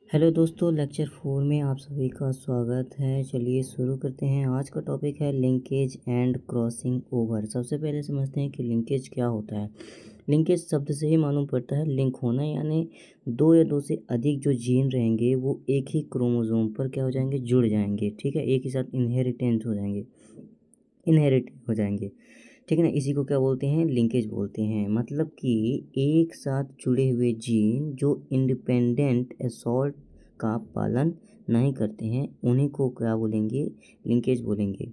Hello दोस्तों, lecture 4 में आप सभी का स्वागत है। चलिए शुरू करते हैं। आज का टॉपिक है लिंकेज एंड क्रॉसिंग ओवर। सबसे पहले समझते हैं कि लिंकेज क्या होता है। लिंकेज शब्द से ही मालूम पड़ता है लिंक होना, यानी दो या दो से अधिक जो जीन रहेंगे वो एक ही क्रोमोसोम पर क्या हो जाएंगे, जुड़ जाएंगे। ठीक है, एक ही साथ इनहेरिट हो जाएंगे। ठीक है ना, इसी को क्या बोलते हैं, लिंकेज बोलते हैं। मतलब कि एक साथ जुड़े हुए जीन जो इंडिपेंडेंट असॉर्ट का पालन नहीं करते हैं उन्हीं को क्या बोलेंगे, लिंकेज बोलेंगे।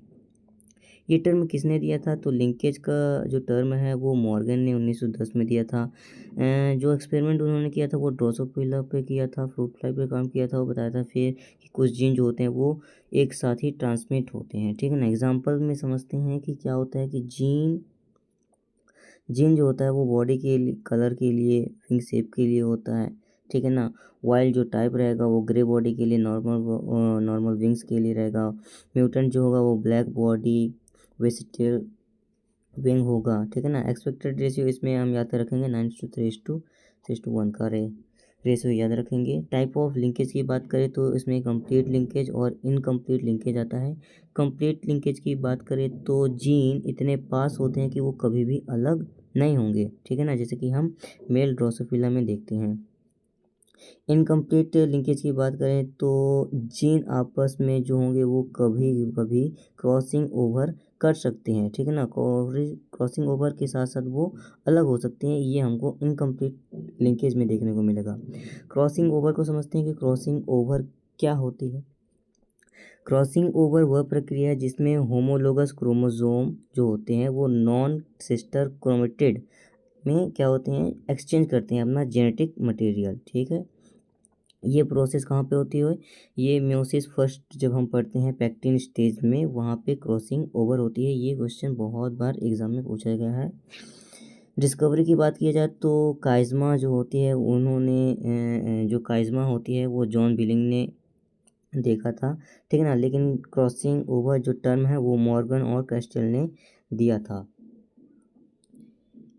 ये टर्म किसने दिया था, तो लिंकेज का जो टर्म है वो मॉर्गन ने 1910 में दिया था। जो एक्सपेरिमेंट उन्होंने किया था वो ड्रोसोफिला पे किया था, फ्रूट फ्लाई पे काम किया था। वो बताया था फिर कि कुछ जीन जो होते हैं वो एक साथ ही ट्रांसमिट होते हैं। ठीक है ना, एग्जाम्पल में समझते हैं कि क्या होता है कि जीन जीन जो होता है वो बॉडी के कलर के लिए, विंग शेप के लिए होता है। ठीक है ना, वाइल्ड जो टाइप रहेगा वो ग्रे बॉडी के लिए, नॉर्मल विंग्स के लिए रहेगा। म्यूटेंट जो होगा वो ब्लैक बॉडी वेसिटल विंग होगा। ठीक है ना, एक्सपेक्टेड रेशियो इसमें हम याद रखेंगे 9:3:1 का रेशियो याद रखेंगे। टाइप ऑफ लिंकेज की बात करें तो इसमें कंप्लीट लिंकेज और इनकम्प्लीट लिंकेज आता है। कंप्लीट लिंकेज की बात करें तो जीन इतने पास होते हैं कि वो कभी भी अलग नहीं होंगे। ठीक है ना, जैसे कि हम मेल ड्रोसोफिला में देखते हैं। इनकम्प्लीट लिंकेज की बात करें तो जीन आपस में जो होंगे वो कभी कभी क्रॉसिंग ओवर कर सकते हैं। ठीक है ना, क्रॉसिंग ओवर के साथ साथ वो अलग हो सकते हैं। ये हमको इनकम्प्लीट लिंकेज में देखने को मिलेगा। क्रॉसिंग ओवर को समझते हैं कि क्रॉसिंग ओवर क्या होती है। क्रॉसिंग ओवर वह प्रक्रिया है जिसमें होमोलोगस क्रोमोसोम जो होते हैं वो नॉन सिस्टर क्रोमेटिड में क्या होते हैं, एक्सचेंज करते हैं अपना जेनेटिक मटेरियल। ठीक है, ये प्रोसेस कहाँ पे होती है, ये म्योसिस फर्स्ट जब हम पढ़ते हैं पैक्टिन स्टेज में, वहाँ पे क्रॉसिंग ओवर होती है। ये क्वेश्चन बहुत बार एग्जाम में पूछा गया है। डिस्कवरी की बात किया जाए तो काइज़मा जो होती है जो काइज़मा होती है वो जॉन बिलिंग ने देखा था। ठीक है ना, लेकिन क्रॉसिंग ओवर जो टर्म है वो मॉर्गन और कैस्टल ने दिया था।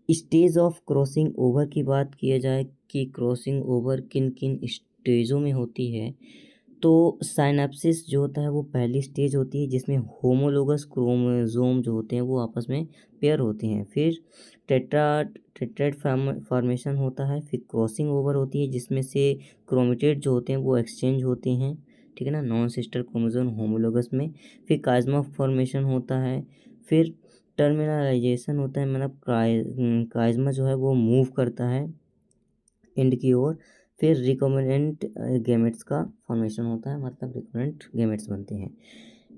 स्टेज ऑफ क्रॉसिंग ओवर की बात किया जाए कि क्रॉसिंग ओवर किन किन स्टेजों में होती है, तो साइनेप्सिस जो होता है वो पहली स्टेज होती है जिसमें होमोलोगस क्रोमोसोम जो होते हैं वो आपस में पेयर होते हैं। फिर टेट्राड फॉर्मेशन होता है। फिर क्रॉसिंग ओवर होती है जिसमें से क्रोमेटेड जो होते हैं वो एक्सचेंज होते हैं। ठीक है ना, नॉन सिस्टर क्रोमोसोम होमोलोगस में। फिर काइज़मा फॉर्मेशन होता है। फिर टर्मिनलाइजेशन होता है, मतलब काइज़मा जो है वो मूव करता है एंड की ओर। फिर रिकॉम्बिनेंट गैमेट्स का फॉर्मेशन होता है, मतलब रिकॉम्बिनेंट गैमेट्स बनते हैं।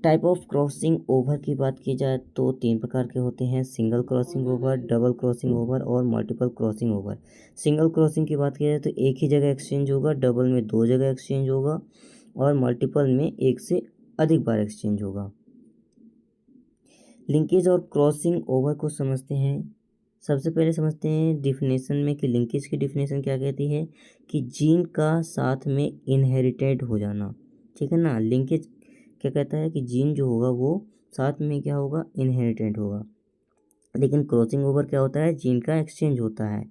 टाइप ऑफ क्रॉसिंग ओवर की बात की जाए तो तीन प्रकार के होते हैं, single crossing over, double crossing over और multiple crossing over. Single crossing की बात की जाए तो एक ही जगह एक्सचेंज होगा, डबल में दो जगह एक्सचेंज होगा और मल्टीपल में एक से अधिक बार एक्सचेंज होगा। लिंकेज और क्रॉसिंग ओवर को समझते हैं। सबसे पहले समझते हैं डिफिनेशन में कि लिंकेज की डिफिनेशन क्या कहती है, कि जीन का साथ में इनहेरिटेड हो जाना। ठीक है ना, लिंकेज क्या कहता है कि जीन जो होगा वो साथ में क्या होगा, इनहेरिटेड होगा। लेकिन क्रॉसिंग ओवर क्या होता है, जीन का एक्सचेंज होता है।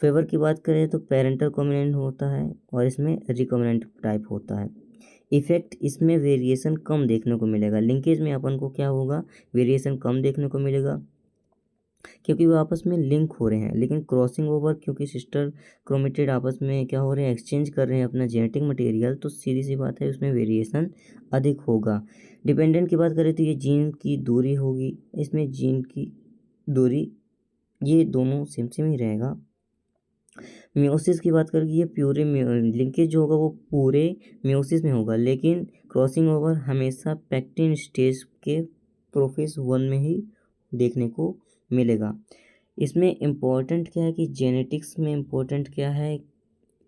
फेवर की बात करें तो पेरेंटल कॉम्बिनेंट होता है और इसमें रिकॉम्बिनेंट टाइप होता है। इफेक्ट, इसमें वेरिएशन कम देखने को मिलेगा। लिंकेज में अपन को क्या होगा, वेरिएशन कम देखने को मिलेगा क्योंकि वो आपस में लिंक हो रहे हैं। लेकिन क्रॉसिंग ओवर क्योंकि सिस्टर क्रोमेटिड आपस में क्या हो रहे हैं, एक्सचेंज कर रहे हैं अपना जेनेटिक मटेरियल, तो सीधी सी बात है उसमें वेरिएशन अधिक होगा। डिपेंडेंट की बात करें तो ये जीन की दूरी होगी, इसमें जीन की दूरी ये दोनों सेम सेम ही रहेगा। म्योसिस की बात करें, ये प्यूरे लिंकेज जो होगा वो पूरे म्योसिस में होगा, लेकिन क्रॉसिंग ओवर हमेशा पैक्टिन स्टेज के प्रोफेस 1 में ही देखने को मिलेगा। इसमें इम्पोर्टेंट क्या है कि जेनेटिक्स में इम्पोर्टेंट क्या है,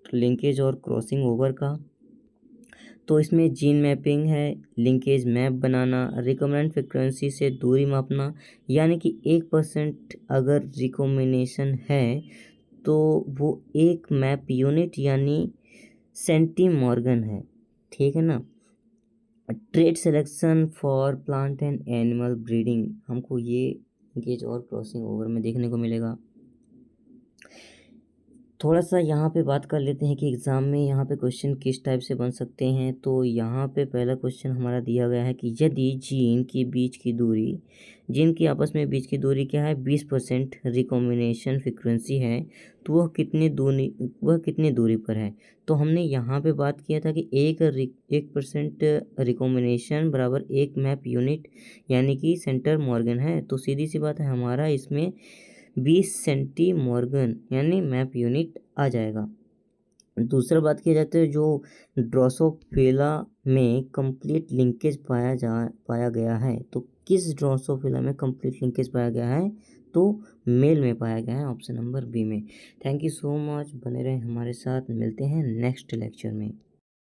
लिंकेज और क्रॉसिंग ओवर का, तो इसमें जीन मैपिंग है, लिंकेज मैप बनाना, रिकॉम्बिनेंट फ्रिक्वेंसी से दूरी मापना, यानी कि 1% अगर रिकॉम्बिनेशन है तो वो एक मैप यूनिट यानी सेंटीमॉर्गन है। ठीक है ना, trade selection for plant and animal breeding, हमको ये लिंकेज और क्रॉसिंग ओवर में देखने को मिलेगा। थोड़ा सा यहाँ पे बात कर लेते हैं कि एग्ज़ाम में यहाँ पे क्वेश्चन किस टाइप से बन सकते हैं। तो यहाँ पे पहला क्वेश्चन हमारा दिया गया है कि यदि जीन की आपस में बीच की दूरी क्या है 20% रिकॉम्बिनेशन फ्रीक्वेंसी है, तो वह कितनी दूरी पर है। तो हमने यहाँ पे बात किया था कि 1% रिकॉम्बिनेशन बराबर 1 मैप यूनिट यानी कि सेंटर मॉर्गन है। तो सीधी सी बात है, हमारा इसमें 20 सेंटी मॉर्गन यानी मैप यूनिट आ जाएगा। दूसरा बात किया जाता है जो ड्रोसोफिला में कंप्लीट लिंकेज पाया गया है। तो किस ड्रोसोफिला में कंप्लीट लिंकेज पाया गया है, तो मेल में पाया गया है, ऑप्शन नंबर बी में। थैंक यू सो मच, बने रहें हमारे साथ, मिलते हैं नेक्स्ट लेक्चर में।